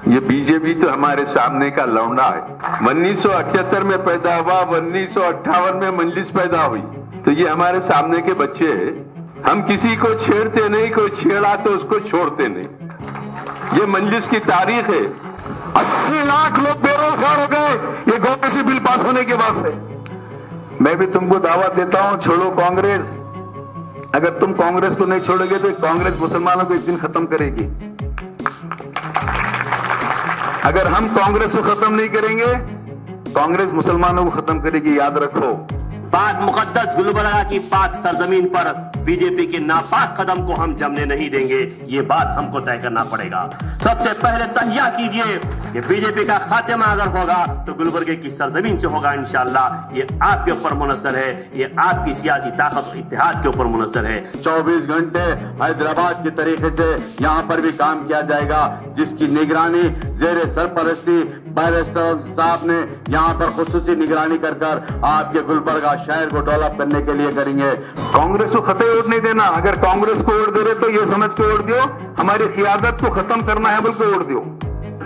ये बीजेपी तो हमारे सामने का लौंडा है। 1978 में पैदा हुआ, 1958 में मजलिस पैदा हुई, तो ये हमारे सामने के बच्चे हैं। हम किसी को छेड़ते नहीं, कोई छेड़ा तो उसको छोड़ते नहीं। ये मजलिस की तारीख है। 80 लाख लोग बेरोजगार हो गए ये कांग्रेसी बिल पास होने के बाद से। मैं भी तुमको दावत देता हूं, छोड़ो कांग्रेस। अगर तुम कांग्रेस को नहीं छोड़ोगे तो कांग्रेस मुसलमानों को एक दिन खत्म करेगी। अगर हम कांग्रेस को खत्म नहीं करेंगे, कांग्रेस मुसलमानों को खत्म करेगी, याद रखो। पाक मुकद्दस गुलबर्गा की पाक सरजमीन पर बीजेपी के नापाक कदम को हम जमने नहीं देंगे, ये बात हमको तय करना पड़ेगा। सबसे पहले तहिया कीजिए कि बीजेपी का खात्मा अगर होगा तो गुलबर्गे की सरजमीन से होगा इंशाअल्लाह। ये आपके ऊपर मुनसर है, ये आपकी सियासी ताकत और इत्तेहाद के ऊपर मुनसर है। 24 घंटे हैदराबाद के तरीके से यहाँ पर भी काम किया जाएगा, जिसकी निगरानी जेर सरपरस्ती बैरिस्टर साहब ने यहाँ पर खुसूसी निगरानी कर आपके गुलबर्गा शहर को डेवलप करने के लिए करेंगे। कांग्रेस को खतरे वोट नहीं देना। अगर कांग्रेस को वोट दे रहे तो ये समझ के वोट दियो हमारी क़ियादत को खत्म करना है, बल्कि वोट दियो।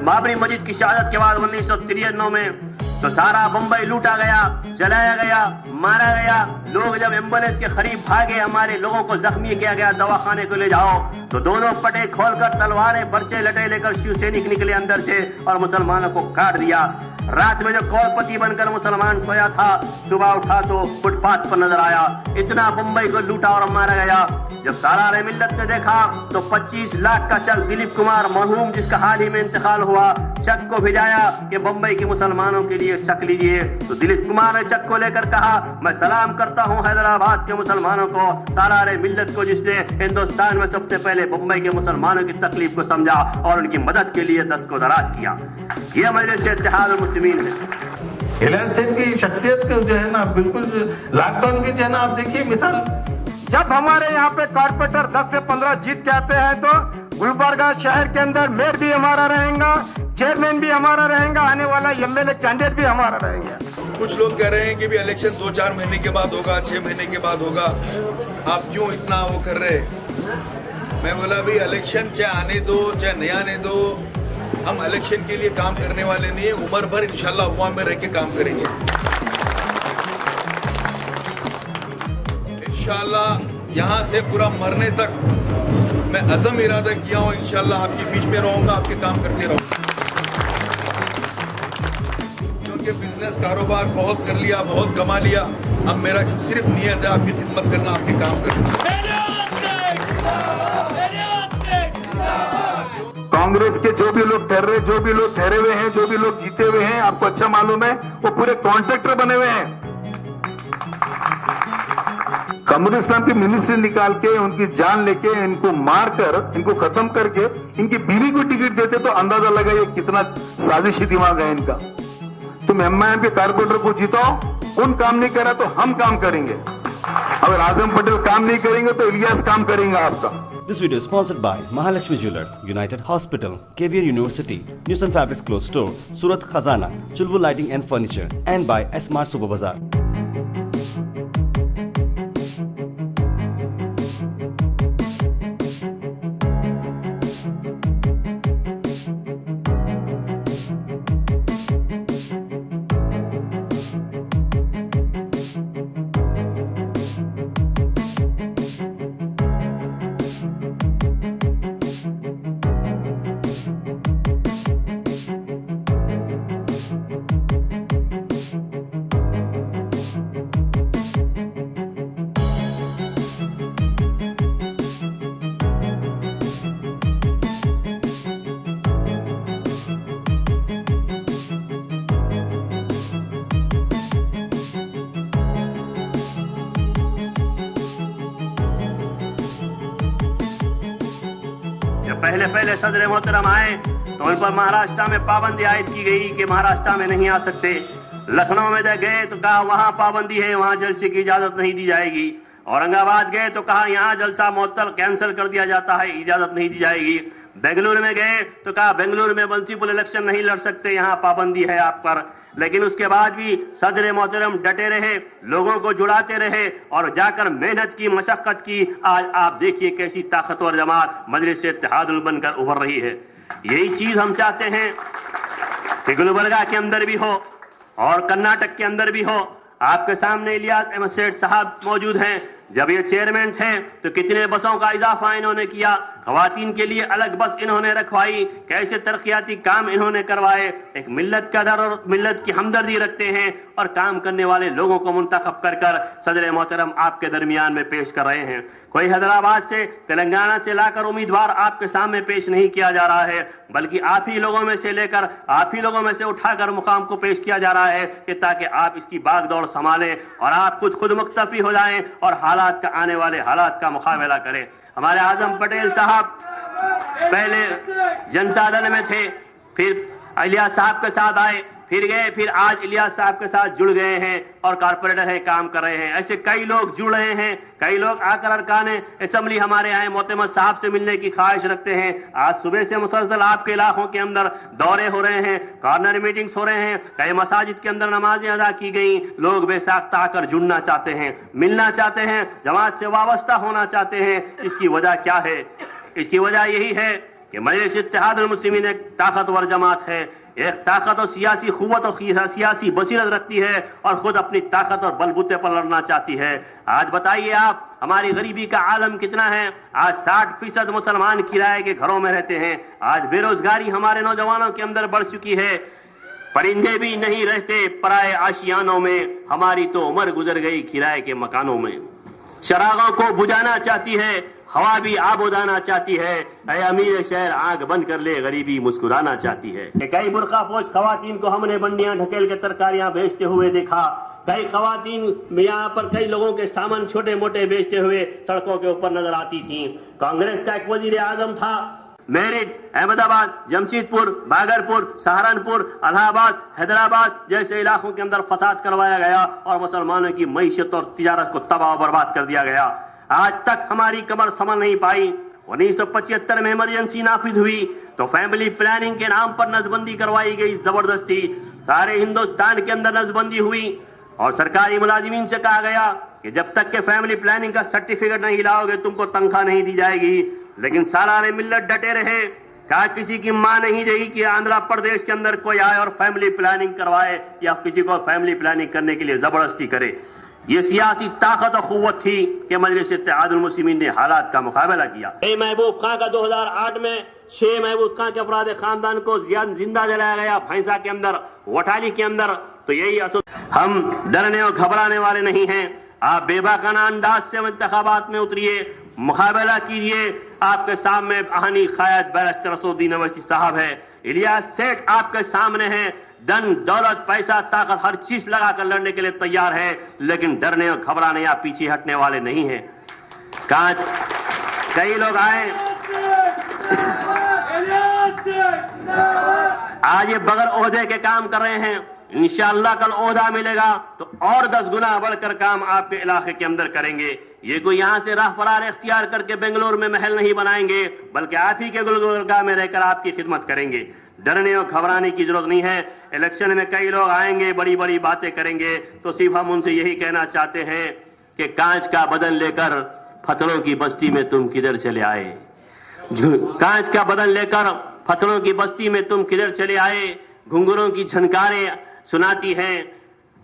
बाबरी मस्जिद की शहादत के बाद 1993 में तो सारा बंबई लूटा गया, जलाया गया, मारा गया। लोग जब एम्बुलेंस के करीब भागे, हमारे लोगों को जख्मी किया गया, दवाखाने को ले जाओ, तो दोनों पटे खोलकर तलवारें पर्चे लटे लेकर शिव सैनिक निकले अंदर से और मुसलमानों को काट दिया। रात में जो करोड़पति बनकर मुसलमान सोया था, सुबह उठा तो फुटपाथ पर नजर आया। इतना बंबई को लूटा और मारा गया। जब सारा मिल्लत ने देखा तो 25 लाख का चेक दिलीप कुमार मरहूम, जिसका हाल ही में इंतकाल हुआ, चेक को भिजाया कि बंबई के मुसलमानों के लिए चेक लीजिए। तो दिलीप कुमार ने चेक को लेकर कहा, मैं सलाम करता हूं हैदराबाद के मुसलमानों को, सारा मिल्लत को, जिसने हिंदुस्तान में सबसे पहले बंबई के मुसलमानों की तकलीफ को समझा और उनकी मदद के लिए दस्त को दराज किया। यह मजलिस इत्तेहाद मुस्लिमीन है। इलाज सेठ की शख्सियत को जो है ना, बिल्कुल लॉकडाउन की जो है ना, आप देखिए मिसाल, जब हमारे यहाँ पे कारपोरेटर 10 से 15 जीत के आते हैं तो गुलबर्गा शहर के अंदर मेयर भी हमारा रहेगा, चेयरमैन भी हमारा रहेगा, आने वाला एमएलए कैंडिडेट भी हमारा रहेगा। कुछ लोग कह रहे हैं कि भी इलेक्शन 2-4 महीने के बाद होगा, 6 महीने के बाद होगा, आप क्यों इतना वो कर रहे? मैं बोला भाई इलेक्शन चाहे आने दो चाहे नहीं आने दो, हम इलेक्शन के लिए काम करने वाले नहीं है, उम्र भर इंशाल्लाह अवाम में रह के काम करेंगे। इंशाल्लाह यहाँ से पूरा मरने तक मैं अज़म इरादा किया हूँ, इंशाल्लाह आपके बीच में रहूँगा, आपके काम करते रहूँगा। क्योंकि बिजनेस कारोबार बहुत कर लिया, बहुत कमा लिया, अब मेरा सिर्फ नियत है आपकी खिदमत करना, आपके काम करना। कांग्रेस के जो भी लोग ठहरे हुए हैं, जो भी लोग जीते हुए हैं, आपको अच्छा मालूम है, वो पूरे कॉन्ट्रैक्टर बने हुए हैं। कमरुल इस्लाम की मिनिस्ट्री निकाल के, उनकी जान लेके, इनको मारकर, इनको खत्म करके इनकी बीवी को टिकट देते तो अंदाजा लगाइए कितना साजिशी दिमाग है इनका। तुम एमआईएम के कारपोरेटर को जीताओ, उन काम नहीं करा तो हम काम करेंगे। अगर आजम पटेल काम नहीं करेंगे तो इलियास काम करेंगे आपका। This video is sponsored by Mahalakshmi Jewelers, United Hospital, KVR University, News and Fabrics Clothes Store, Surat Khazana, Chulbul Lighting and Furniture, and by S-Mart Super Bazaar. पहले सदर मोहतरम आए तो उन पर महाराष्ट्र में पाबंदी आयद की गई कि महाराष्ट्र में नहीं आ सकते। लखनऊ में गए तो कहा वहां पाबंदी है, वहां जलसे की इजाजत नहीं दी जाएगी। औरंगाबाद गए तो कहा यहाँ जलसा मुअत्तल कैंसिल कर दिया जाता है, इजाजत नहीं दी जाएगी। बेंगलुरु में गए तो कहा बेंगलुरु में मल्टीपल इलेक्शन नहीं लड़ सकते, यहाँ पाबंदी है आप पर। लेकिन उसके बाद भी सदर मोहतरम डटे रहे, लोगों को जुड़ाते रहे और जाकर मेहनत की, मशक्कत की। आज आप देखिए कैसी ताकतवर जमात मजलिस इत्तेहादुल बनकर उभर रही है। यही चीज हम चाहते हैं कि गुलबर्गा के अंदर भी हो और कर्नाटक के अंदर भी हो। आपके सामने इलियास अहमद सेठ साहब मौजूद हैं। जब ये चेयरमैन थे तो कितने बसों का इजाफा इन्होंने किया, खवातीन के लिए अलग बस इन्होंने रखवाई, कैसे तरक्याती काम इन्होंने करवाए। एक मिल्लत का डर और मिल्लत की हमदर्दी रखते हैं और काम करने वाले लोगों को मुंतखब कर कर सदर मोहतरम आपके दरमियान में पेश कर रहे हैं। कोई हैदराबाद से तेलंगाना से लाकर उम्मीदवार आपके सामने पेश नहीं किया जा रहा है, बल्कि आप ही लोगों में से लेकर आप ही लोगों में से उठाकर मुकाम को पेश किया जा रहा है कि ताकि आप इसकी बागदौड़ संभालें और आप खुद मुक्तफी हो जाएं और हालात का आने वाले हालात का मुकाबला करें। हमारे आजम पटेल साहब पहले जनता दल में थे, फिर इलियास साहब के साथ आए, फिर गए, फिर आज इलियास साहब के साथ जुड़ गए हैं और कारपोरेटर है काम कर रहे हैं। ऐसे कई लोग जुड़ रहे हैं, कई लोग आकर अरकान असेंबली हमारे आए मोतमद साहब से मिलने की ख्वाहिश रखते हैं। आज सुबह से मुसलसल आपके इलाकों के अंदर दौरे हो रहे हैं, कॉर्नर मीटिंग्स हो रहे हैं, कई मसाजिद के अंदर नमाजें अदा की गई। लोग बेसाख्ता आकर जुड़ना चाहते हैं, मिलना चाहते हैं, जमात से वाबस्ता होना चाहते हैं। इसकी वजह क्या है? इसकी वजह यही है कि मजलिस इत्तेहादुल मुस्लिमीन एक ताकतवर जमात है, एक ताकत और सियासी खुव्वत और सियासी बसीरत रखती है और खुद अपनी ताकत और बलबूते पर लड़ना चाहती है। आज बताइए आप, हमारी गरीबी का आलम कितना है? आज 60% मुसलमान किराए के घरों में रहते हैं। आज बेरोजगारी हमारे नौजवानों के अंदर बढ़ चुकी है। परिंदे भी नहीं रहते पराए आशियानों में, हमारी तो उम्र गुजर गई किराए के मकानों में। चरागों को बुझाना चाहती है, हवा भी आबोदाना चाहती है। ऐ अमीर शहर आंख बंद कर ले, गरीबी मुस्कुराना चाहती है। कई बुर्का पोश खवातीन को हमने बंडियां ढकेल के तरकारियां बेचते हुए देखा। कई खवातीन यहाँ पर कई लोगों के सामान छोटे मोटे बेचते हुए सड़कों के ऊपर नजर आती थी। कांग्रेस का एक वजीर आजम था, मेरठ, अहमदाबाद, जमशेदपुर, भागलपुर, सहारनपुर, इलाहाबाद, हैदराबाद जैसे इलाकों के अंदर फसाद करवाया गया और मुसलमानों की मईशत और तिजारत को तबाह बर्बाद कर दिया गया। आज तक हमारी कमर संभल नहीं पाई। 1975 में इमरजेंसी नाफिज हुई तो फैमिली प्लानिंग के नाम पर नसबंदी करवाई गई जबरदस्ती। सारे हिंदुस्तान के अंदर नसबंदी हुई और सरकारी मुलाजिमीन से कहा गया कि जब तक के फैमिली प्लानिंग का सर्टिफिकेट नहीं लाओगे तुमको तनख्वाह नहीं दी जाएगी। लेकिन सारे मिल्लत डटे रहे, कहा किसी की मां नहीं देगी कि आंध्र प्रदेश के अंदर कोई आए और फैमिली प्लानिंग करवाए या किसी को फैमिली प्लानिंग करने के लिए जबरदस्ती करे। ये सियासी ताकत और कुव्वत थी कि मजलिस इत्तेहादुल मुस्लिमीन ने हालात का मुकाबला किया। महबूब खां का 2008 में 6 महबूब खां के अफराद खानदान को जिंदा जलाया गया भैंसा के अंदर, वटाली के अंदर। तो यही हम डरने और घबराने वाले नहीं हैं। आप बेबाकाना अंदाज से इंतखाबात में उतरिए, मुकाबला कीजिए। आपके सामने अहानी कायद बैरिस्टर असदुद्दीन अवैसी साहब है, इलियास सेठ आपके सामने है। धन दौलत पैसा ताकत हर चीज लगाकर लड़ने के लिए तैयार है, लेकिन डरने और घबराने या पीछे हटने वाले नहीं हैं। कई लोग आए आज ये बगैर ओहदे के काम कर रहे हैं, इंशाअल्लाह कल ओहदा मिलेगा तो और 10 गुना बढ़कर काम आपके इलाके के अंदर करेंगे। ये कोई यहाँ से राह फरार इख्तियार करके बेंगलोर में महल नहीं बनाएंगे, बल्कि आप ही के गुलबर्गा में रहकर आपकी खिदमत करेंगे। डरने और घबराने की जरूरत नहीं है। इलेक्शन में कई लोग आएंगे, बड़ी बड़ी बातें करेंगे, तो सिर्फ हम उनसे यही कहना चाहते हैं कि कांच का बदन लेकर पत्थरों की बस्ती में तुम किधर चले आए। कांच का बदन लेकर पत्थरों की बस्ती में तुम किधर चले आए। घुंघरों की झनकारें सुनाती हैं,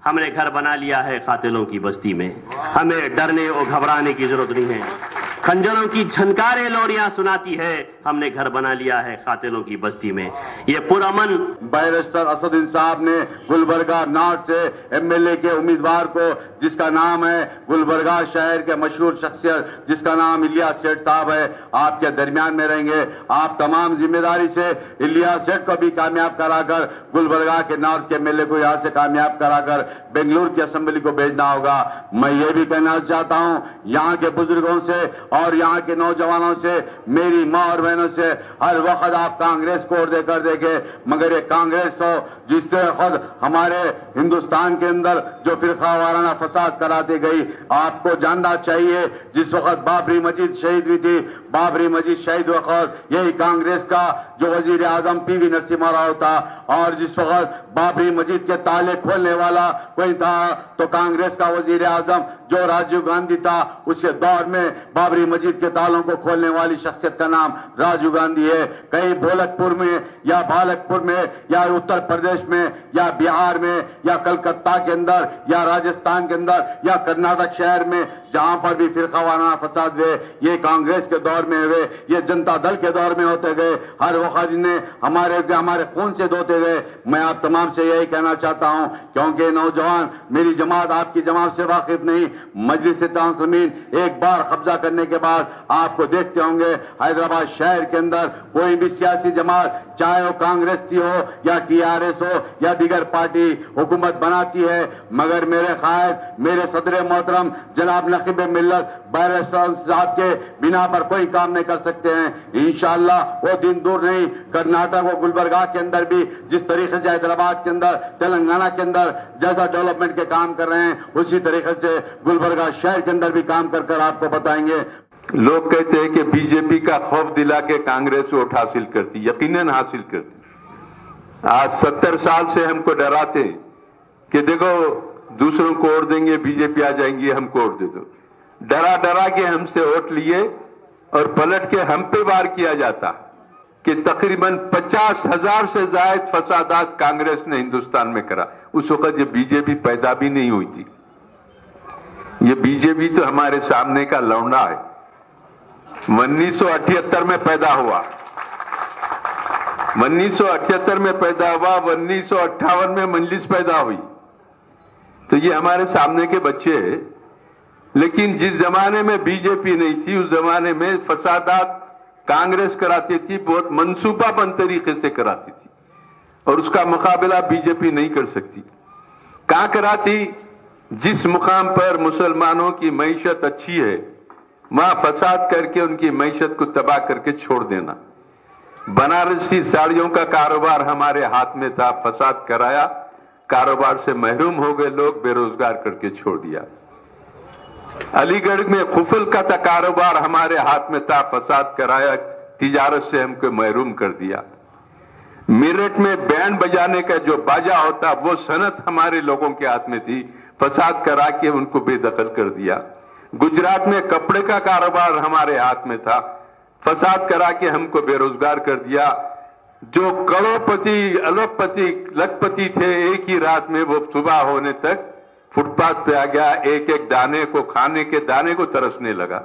हमने घर बना लिया है कातिलों की बस्ती में। हमें डरने और घबराने की जरूरत नहीं है। खंजरों की झनकारें लोरियां सुनाती है, हमने घर बना लिया है कातिलों की बस्ती में। ये पुरअमन बैरिस्टर असदुद्दीन साहब ने गुलबर्गा नॉर्थ से एमएलए के उम्मीदवार को, जिसका नाम है गुलबर्गा शहर के मशहूर शख्सियत जिसका नाम इलियास सेठ साहब है, आपके दरमियान में रहेंगे। आप तमाम जिम्मेदारी से इलियास सेठ को भी कामयाब कराकर गुलबर्गा के नॉर्थ के एमएलए को यहाँ से कामयाब कराकर बेंगलुरु की असेंबली को भेजना होगा। मैं ये भी कहना चाहता हूँ यहाँ के बुजुर्गों से और यहाँ के नौजवानों से, मेरी माँ और बहनों से, हर वक्त आप कांग्रेस को वोट देकर देखे, मगर ये कांग्रेस हो जिससे खुद हमारे हिंदुस्तान के अंदर जो फिरका वाराना फसाद कराती गई। आपको जानना चाहिए जिस वक्त बाबरी मस्जिद शहीद हुई थी, बाबरी मस्जिद शहीद वक्त यही कांग्रेस का जो वजीर आजम पीवी नरसिम्हा राव था, और जिस वक्त बाबरी मस्जिद के ताले खोलने वाला कोई था तो कांग्रेस का वजीर आजम जो राजीव गांधी था उसके दौर में बाबरी मस्जिद के तालों को खोलने वाली शख्सियत का नाम राजीव गांधी है। कहीं भोलकपुर में या भालकपुर में या उत्तर प्रदेश में या बिहार में या कलकत्ता के अंदर या राजस्थान के अंदर या कर्नाटक शहर में जहां पर भी फिरका वाराना फसाद हुए, ये कांग्रेस के दौर में हुए, ये जनता दल के दौर में होते गए। हर वक्त ने हमारे खून से धोते गए। मैं आप तमाम से यही कहना चाहता हूं, क्योंकि नौजवान मेरी जमात आपकी जमात से वाकिफ नहीं, मजलिस जमीन एक बार कब्जा करने के बाद आपको देखते होंगे हैदराबाद शहर के अंदर कोई भी सियासी जमात, चाहे वो कांग्रेस की हो या टीआरएस हो या दीगर पार्टी हुकूमत बनाती है, मगर मेरे कायद मेरे सदर मोहतरम जनाब नकीब मिल्लत बैरिस्टर साहब के बिना पर कोई काम नहीं कर सकते हैं। इंशाअल्लाह वो दिन दूर नहीं, कर्नाटक और गुलबर्गा के अंदर भी जिस तरीके से हैदराबाद के अंदर, तेलंगाना के अंदर जैसा डेवलपमेंट के काम कर रहे हैं, उसी तरीके से गुलबर्गा शहर के अंदर भी काम कर कर आपको बताएंगे। लोग कहते हैं कि बीजेपी का खौफ दिला के कांग्रेस वोट हासिल करती, यकीनन हासिल करती। आज 70 साल से हमको डराते कि देखो दूसरों को वोट देंगे, बीजेपी आ जाएंगी, हमको वोट दे दो। डरा डरा के हमसे वोट लिए और पलट के हम पे वार किया जाता कि तकरीबन 50,000 से ज्यादा फसादात कांग्रेस ने हिंदुस्तान में करा। उस वक्त ये बीजेपी पैदा भी नहीं हुई थी। ये बीजेपी तो हमारे सामने का लौंडा है। 1978 में पैदा हुआ, 1978 में पैदा हुआ, 1958 में मजलिस पैदा हुई, तो ये हमारे सामने के बच्चे हैं। लेकिन जिस जमाने में बीजेपी नहीं थी, उस जमाने में फसादात कांग्रेस कराती थी, बहुत मंसूबाबंद तरीके से कराती थी, और उसका मुकाबला बीजेपी नहीं कर सकती। कहां कराती? जिस मुकाम पर मुसलमानों की मईशत अच्छी है, वहां फसाद करके उनकी मईशत को तबाह करके छोड़ देना। बनारसी साड़ियों का कारोबार हमारे हाथ में था, फसाद कराया, कारोबार से महरूम हो गए लोग, बेरोजगार करके छोड़ दिया। अलीगढ़ में खुफल का था कारोबार हमारे हाथ में था, फसाद कराया, तिजारत से हमको महरूम कर दिया। मेरठ में बैंड बजाने का जो बाजा होता, वो सनत हमारे लोगों के हाथ में थी, फसाद करा के उनको बेदखल कर दिया। गुजरात में कपड़े का कारोबार हमारे हाथ में था, फसाद करा के हमको बेरोजगार कर दिया। जो करोड़पति, अरबपति, लखपति थे, एक ही रात में वो सुबह होने तक फुटपाथ पे आ गया, एक एक दाने को, खाने के दाने को तरसने लगा।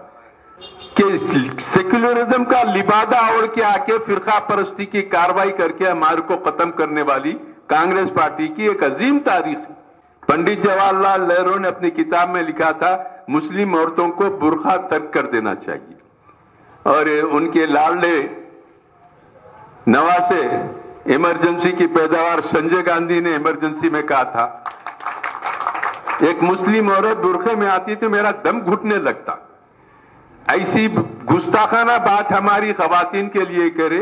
कि सेक्युलरिज्म का लिबादा ओढ़ के आके फिरका परस्ती की कार्रवाई करके हमारे को खत्म करने वाली कांग्रेस पार्टी की एक अजीम तारीख है। पंडित जवाहरलाल नेहरू ने अपनी किताब में लिखा था, मुस्लिम औरतों को बुर्खा तर्क कर देना चाहिए। और उनके लाडले नवासे इमरजेंसी की पैदावार संजय गांधी ने इमरजेंसी में कहा था, एक मुस्लिम औरत बुर्खे में आती तो मेरा दम घुटने लगता। ऐसी गुस्ताखाना बात हमारी खवातीन के लिए करे,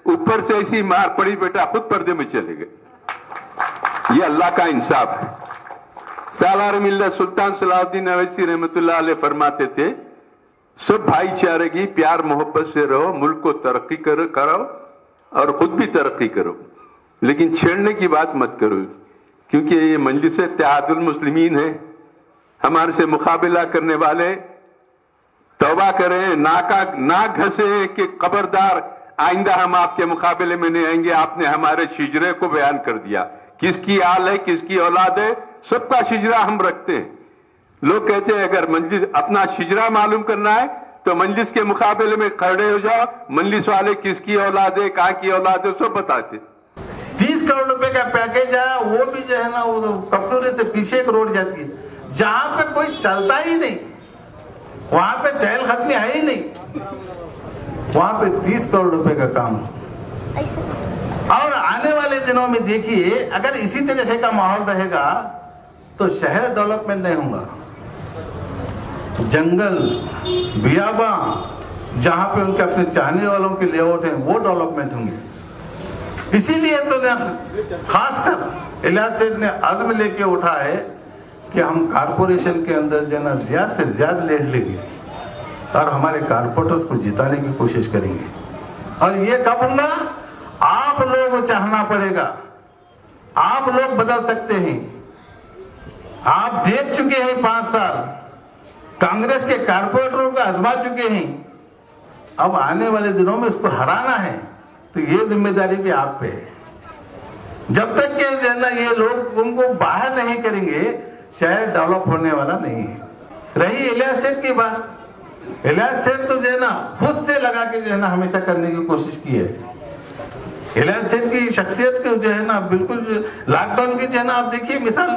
ऊपर से ऐसी मार पड़ी, बेटा खुद पर्दे में चले गए। ये अल्लाह का इंसाफ है। सालार मिल्लत सुल्तान सलाउद्दीन अवैसी रहमतुल्लाह अलैह फरमाते थे, सब भाईचारे की प्यार मोहब्बत से रहो, मुल्क को तरक्की करो और खुद भी तरक्की करो, लेकिन छेड़ने की बात मत करो, क्योंकि ये मजलिस इत्तेहादुल मुस्लिमीन है। हमारे से मुकाबला करने वाले तौबा करें, नाक घसे कि खबरदार आइंदा हम आपके मुकाबले में नहीं आएंगे। आपने हमारे शिजरे को बयान कर दिया, किसकी आल है, किसकी औलाद है, सबका शिजरा हम रखते हैं। लोग कहते हैं अगर मजलिस अपना शिजरा मालूम करना है तो मजलिस के मुकाबले में खड़े हो जाओ, मजलिस वाले किसकी औलाद है, कहां की औलाद है, सब बताते। 30 करोड़ रुपए का पैकेज है, वो भी जो है ना, वो कपड़े से पीछे एक रोड जाती है, जहां पे कोई चलता ही नहीं, वहां पे चहल खत्मी है ही नहीं, वहां पे 30 करोड़ रुपए का काम। और आने वाले दिनों में देखिए, अगर इसी तरीके का माहौल रहेगा तो शहर डेवलपमेंट नहीं होगा। जंगल, बियाबा, जहां पे उनके अपने चाहने वालों के लेआउट हैं, वो डेवलपमेंट होंगे। इसीलिए तो खासकर इलियास सेठ ने अज़्म लेके उठा है कि हम कारपोरेशन के अंदर जो ना ज्यादा से ज्यादा लेड लेंगे और हमारे कारपोरेटर्स को जिताने की कोशिश करेंगे। और ये कब होगा? आप लोगों को चाहना पड़ेगा, आप लोग बदल सकते हैं। आप देख चुके हैं 5 साल, कांग्रेस के कारपोरेटरों को आजमा चुके हैं। अब आने वाले दिनों में इसको हराना है तो ये जिम्मेदारी भी आप पे है। जब तक के जो है ना ये लोग उनको बाहर नहीं करेंगे, शहर डेवलप होने वाला नहीं है। रही इलियास सेठ की बात, इलियास सेठ तो जो है ना खुद से लगा के जो है ना हमेशा करने की कोशिश की है। इलियास सेठ की शख्सियत को जो है ना बिल्कुल लॉकडाउन की जो है ना आप देखिए मिसाल,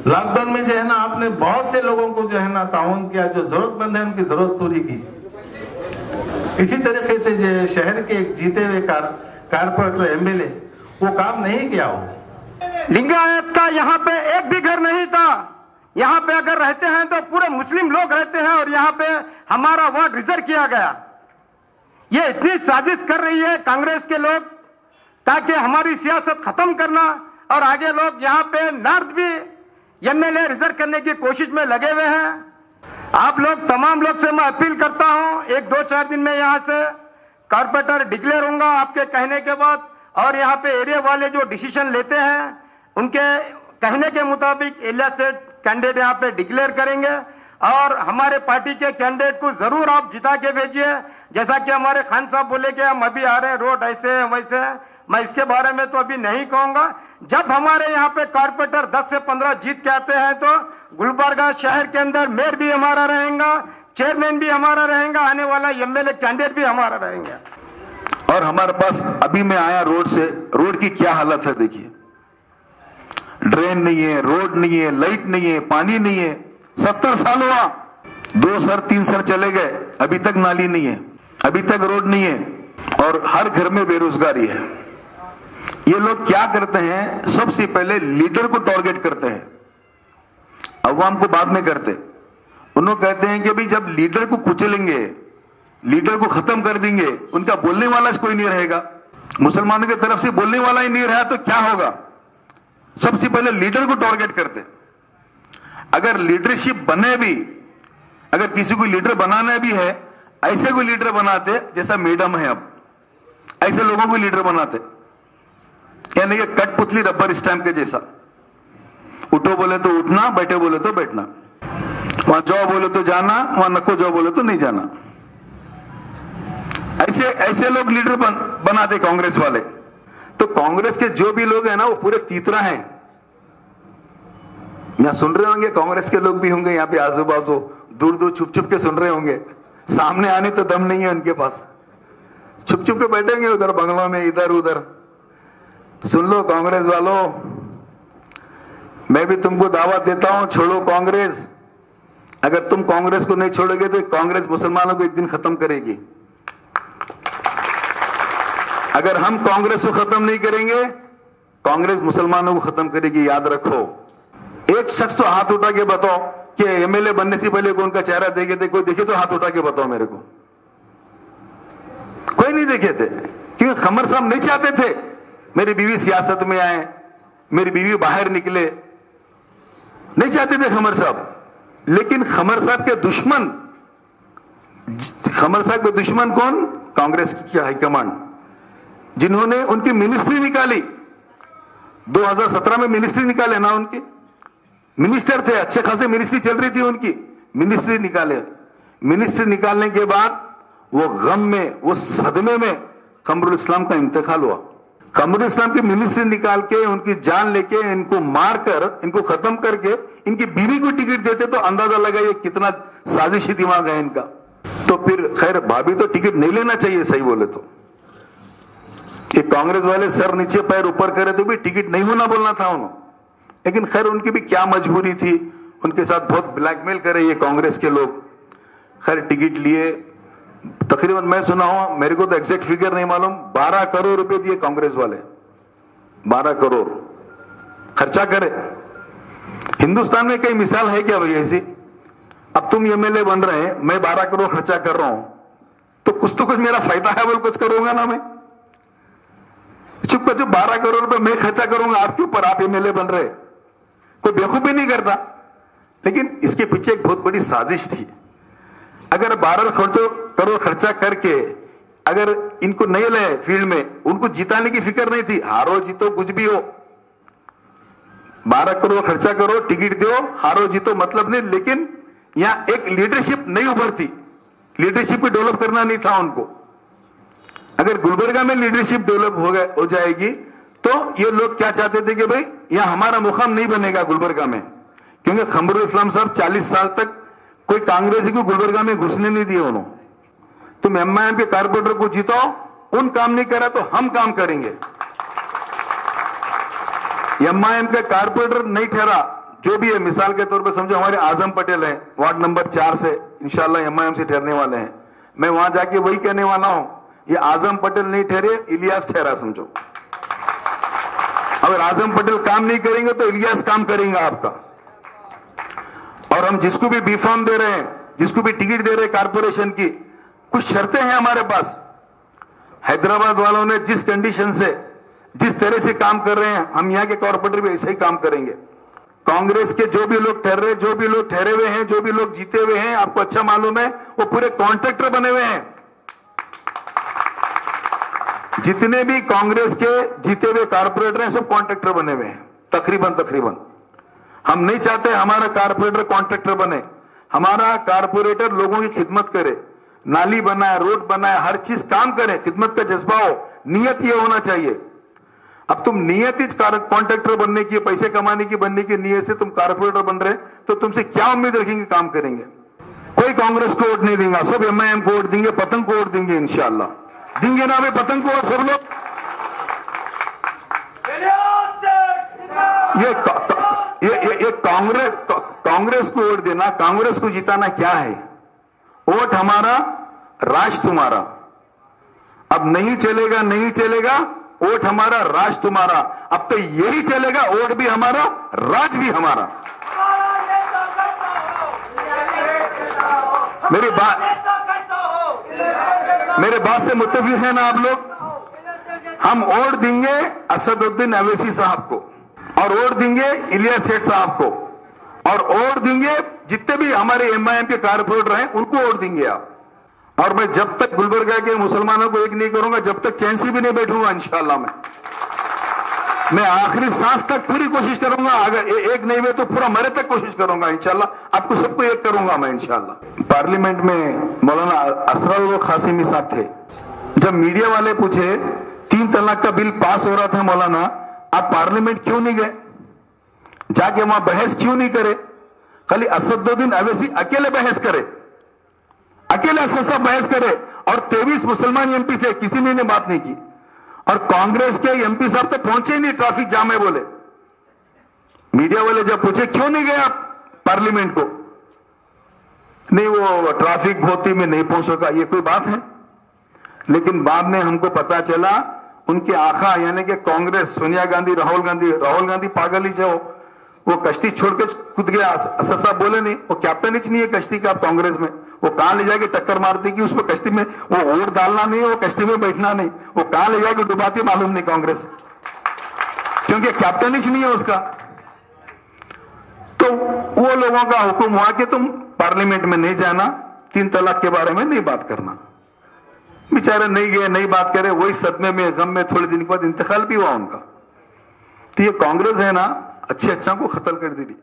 लॉकडाउन में जो है ना आपने बहुत से लोगों को जो है ना ताउन किया, जो जरूरतमंद है उनकी जरूरत पूरी की। इसी तरीके से जो शहर के एक जीते हुए कारपोरेटर एमएलए वो काम नहीं किया हो। लिंगायत का यहाँ पे एक भी घर नहीं था। यहाँ पे अगर रहते हैं तो पूरे मुस्लिम लोग रहते हैं और यहाँ पे हमारा वार्ड रिजर्व किया गया। ये इतनी साजिश कर रही है कांग्रेस के लोग ताकि हमारी सियासत खत्म करना, और आगे लोग यहाँ पे नॉर्थ भी एमएलए रिजर्व करने की कोशिश में लगे हुए हैं। आप लोग तमाम लोग से मैं अपील करता हूँ, 1-2-4 दिन में यहाँ से कारपोरेटर डिक्लेयर होगा आपके कहने के बाद, और यहाँ पे एरिया वाले जो डिसीजन लेते हैं उनके कहने के मुताबिक इलियास सेठ कैंडिडेट यहाँ पे डिक्लेयर करेंगे। और हमारे पार्टी के कैंडिडेट को जरूर आप जिता के भेजिए। जैसा कि हमारे खान साहब बोले कि हम अभी आ रहे हैं, रोड ऐसे है वैसे है, मैं इसके बारे में तो अभी नहीं कहूंगा। जब हमारे यहाँ पे कारपोरेटर 10 से 15 जीत के आते हैं तो गुलबर्गा शहर के अंदर मेयर भी हमारा रहेगा, चेयरमैन भी हमारा रहेगा, आने वाला एमएलए कैंडिडेट भी हमारा रहेंगे। और हमारे पास अभी मैं आया रोड से, रोड की क्या हालत है देखिए। ड्रेन नहीं है, रोड नहीं है, लाइट नहीं है, पानी नहीं है। 70 साल हुआ, 2 सर 3 सर चले गए, अभी तक नाली नहीं है, अभी तक रोड नहीं है, और हर घर में बेरोजगारी है। ये लोग क्या करते हैं, सबसे पहले लीडर को टारगेट करते हैं, अवाम को बाद में करते। उन्होंने कहते हैं कि भाई जब लीडर को कुचलेंगे, लीडर को खत्म कर देंगे, उनका बोलने वाला कोई नहीं रहेगा, मुसलमानों की तरफ से बोलने वाला ही नहीं रहा तो क्या होगा। सबसे पहले लीडर को टारगेट करते। अगर लीडरशिप बने भी, अगर किसी को लीडर बनाना भी है, ऐसे कोई लीडर बनाते जैसा मैडम है, अब ऐसे लोगों को लीडर बनाते, यानी कि कठपुतली रबर स्टैंप के जैसा। उठो बोले तो उठना, बैठे बोले तो बैठना, वहां जाओ बोले तो जाना, वहां नको जाओ बोले तो नहीं जाना। ऐसे ऐसे लोग लीडर बनाते कांग्रेस वाले। तो कांग्रेस के जो भी लोग हैं ना वो पूरे तीतरा हैं। यहां सुन रहे होंगे, कांग्रेस के लोग भी होंगे यहाँ पे आजू बाजू, दूर दूर छुप छुप के सुन रहे होंगे। सामने आने तो दम नहीं है उनके पास, छुप छुप के बैठेंगे उधर बंगलों में, इधर उधर। सुन लो कांग्रेस वालों, मैं भी तुमको दावत देता हूं, छोड़ो कांग्रेस। अगर तुम कांग्रेस को नहीं छोड़ोगे तो कांग्रेस मुसलमानों को एक दिन खत्म करेगी। अगर हम कांग्रेस को खत्म नहीं करेंगे, कांग्रेस मुसलमानों को खत्म करेगी, याद रखो। एक शख्स तो हाथ उठा के बताओ कि एमएलए बनने से पहले कौन का चेहरा देखे थे, कोई देखे तो हाथ उठा के बताओ मेरे को। कोई नहीं देखे थे, क्योंकि खमर साहब नहीं चाहते थे मेरी बीवी सियासत में आए, मेरी बीवी बाहर निकले, नहीं चाहते थे खमर साहब। लेकिन खमर साहब के दुश्मन कौन? कांग्रेस की हाईकमांड, जिन्होंने उनकी मिनिस्ट्री निकाली। 2017 में मिनिस्ट्री निकाले ना, उनकी मिनिस्टर थे, अच्छे खासे मिनिस्ट्री चल रही थी उनकी, मिनिस्ट्री निकाले। मिनिस्ट्री निकालने के बाद वो गम में, वो सदमे में कमरुल इस्लाम का इंतकाल हुआ। कमरुल इस्लाम की मिनिस्ट्री निकाल के, उनकी जान लेके, इनको मारकर, इनको खत्म करके इनकी बीवी को टिकट देते तो अंदाजा लगाइए कितना साजिशी दिमाग है इनका। तो फिर खैर भाभी तो टिकट नहीं लेना चाहिए, सही बोले तो। कि कांग्रेस वाले सर नीचे पैर ऊपर करे तो भी टिकट नहीं होना बोलना था उन्होंने। लेकिन खैर उनकी भी क्या मजबूरी थी, उनके साथ बहुत ब्लैकमेल करे ये कांग्रेस के लोग। खैर टिकट लिए, तकरीबन मैं सुना हूं, मेरे को तो एग्जैक्ट फिगर नहीं मालूम, 12 करोड़ रुपए दिए कांग्रेस वाले, 12 करोड़ खर्चा करे। हिंदुस्तान में कई मिसाल है क्या भाई ऐसी? अब तुम एमएलए बन रहे हैं, मैं 12 करोड़ खर्चा कर रहा हूं, तो कुछ मेरा फायदा है, बोल कुछ करूंगा ना मैं। चुप कर, जो 12 करोड़ रुपए मैं खर्चा करूंगा आपके ऊपर, आप एमएलए बन रहे, कोई बेवकूफी नहीं करता। लेकिन इसके पीछे एक बहुत बड़ी साजिश थी। अगर 12 करोड़ खर्चा करके अगर इनको नहीं लाए फील्ड में, उनको जिताने की फिक्र नहीं थी, हारो जीतो कुछ भी हो, 12 करोड़ खर्चा करो, टिकट दो, हारो जीतो मतलब नहीं, लेकिन यहाँ एक लीडरशिप नहीं उभरती, लीडरशिप भी डेवलप करना नहीं था उनको। अगर गुलबर्गा में लीडरशिप डेवलप हो जाएगी तो ये लोग क्या चाहते थे कि भाई यहाँ हमारा मुकाम नहीं बनेगा गुलबर्गा में, क्योंकि खमरुल इस्लाम साहब 40 साल तक कोई कांग्रेसी को गुलबर्गा में घुसने नहीं दिए उन्होंने। तुम एमआईएम के कारपोरेटर को जीताओ, उन काम नहीं करा तो हम काम करेंगे। एमआईएम का कारपोरेटर नहीं ठहरा, जो भी है, मिसाल के तौर पे समझो हमारे आजम पटेल है वार्ड नंबर 4 से, इंशाल्लाह एमआईएम से ठहरने वाले हैं। मैं वहां जाके वही कहने वाला हूं, ये आजम पटेल नहीं ठहरे, इलियास ठहरा समझो। अगर आजम पटेल काम नहीं करेंगे तो इलियास काम करेंगे आपका। और हम जिसको भी बी फॉर्म दे रहे हैं, जिसको भी टिकट दे रहे हैं कारपोरेशन की, कुछ शर्तें हैं हमारे पास। हैदराबाद वालों ने जिस कंडीशन से, जिस तरह से काम कर रहे हैं, हम यहाँ के कॉर्पोरेटर भी ऐसे ही काम करेंगे। कांग्रेस के जो भी लोग ठहरे हुए हैं, जो भी लोग जीते हुए हैं, आपको अच्छा मालूम है, वो पूरे कॉन्ट्रैक्टर बने हुए हैं। जितने भी कांग्रेस के जीते हुए कारपोरेटर हैं, सब कॉन्ट्रैक्टर बने हुए हैं, तकरीबन। हम नहीं चाहते हमारा कारपोरेटर कॉन्ट्रैक्टर बने। हमारा कारपोरेटर लोगों की खिदमत करे, नाली बनाए, रोड बनाए, हर चीज काम करे, खिदमत का जज्बा हो, नियत ये होना चाहिए। अब तुम नियत ही कॉन्ट्रैक्टर बनने की, पैसे कमाने की बनने की नियत से तुम कारपोरेटर बन रहे, तो तुमसे क्या उम्मीद रखेंगे काम करेंगे? कोई कांग्रेस को वोट नहीं देगा, सब एमआईएम को वोट देंगे, पतंग को वोट देंगे, इंशाल्लाह देंगे ना भाई पतंग को वोट सब लोग। ये कांग्रेस को वोट देना, कांग्रेस को जिताना क्या है? वोट हमारा, राज तुम्हारा। अब नहीं चलेगा, वोट हमारा, राज तुम्हारा। अब तो यही चलेगा, वोट भी हमारा, राज भी हमारा। मेरे बात से मुत्तफिक है ना आप लोग? हम वोट देंगे असदुद्दीन अवैसी साहब को, और वोट देंगे इलियास सेठ साहब को, और वोट देंगे जितने भी हमारे एमआईएम के कारपोरेटर हैं उनको वोट देंगे आप। और मैं जब तक गुलबर्गा के मुसलमानों को एक नहीं करूंगा, जब तक चैन से भी नहीं बैठूंगा इंशाल्लाह। मैं आखिरी सांस तक पूरी कोशिश करूंगा, अगर एक नहीं हुए तो पूरा मरे तक कोशिश करूंगा इंशाल्लाह। आपको सबको एक करूंगा मैं इंशाल्लाह। पार्लियामेंट में मौलाना असरर खासिमी साहब थे, जब मीडिया वाले पूछे 3 तलाक का बिल पास हो रहा था, मौलाना आप पार्लियामेंट क्यों नहीं गए, जाके वहां बहस क्यों नहीं करे? खाली असदुद्दीन अवैसी अकेले बहस करे, अकेले असद बहस करे, और 23 मुसलमान एमपी थे, किसी ने बात नहीं की। और कांग्रेस के एमपी साहब तो पहुंचे ही नहीं, ट्रैफिक जाम है बोले। मीडिया वाले जब पूछे क्यों नहीं गए आप पार्लियामेंट को, नहीं वो ट्रैफिक बहुत ही में नहीं पहुंच सका। ये कोई बात है? लेकिन बाद में हमको पता चला उनके आका यानी कि कांग्रेस, सोनिया गांधी, राहुल गांधी पागल ही से वो कश्ती छोड़ के कूद गया। असद साहब बोले नहीं, वो कैप्टन ही नहीं है कश्ती का कांग्रेस में, वो कहां ले जाके टक्कर मारती कि उसमें कश्ती में वो वोट डालना नहीं, वो कश्ती में बैठना नहीं, वो कहां ले जाके डुबाती मालूम नहीं कांग्रेस, क्योंकि कैप्टन ही नहीं है उसका। तो वो लोगों का हुक्म हुआ कि तुम पार्लियामेंट में नहीं जाना, 3 तलाक के बारे में नहीं बात करना। बेचारे नहीं गए, नहीं बात करे, वही सदमे में, गम में, थोड़े दिन के बाद इंतकाल भी हुआ उनका। तो ये कांग्रेस है ना, अच्छे अच्छा को खत्म कर दी।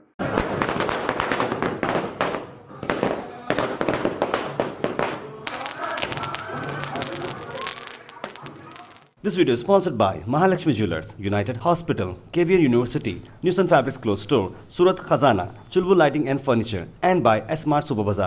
This video is sponsored by Mahalakshmi Jewelers, United Hospital, KVR University, News and Fabrics Clothes Store, Surat Khazana, Chulbul Lighting and Furniture, and by S Mart Super Bazaar.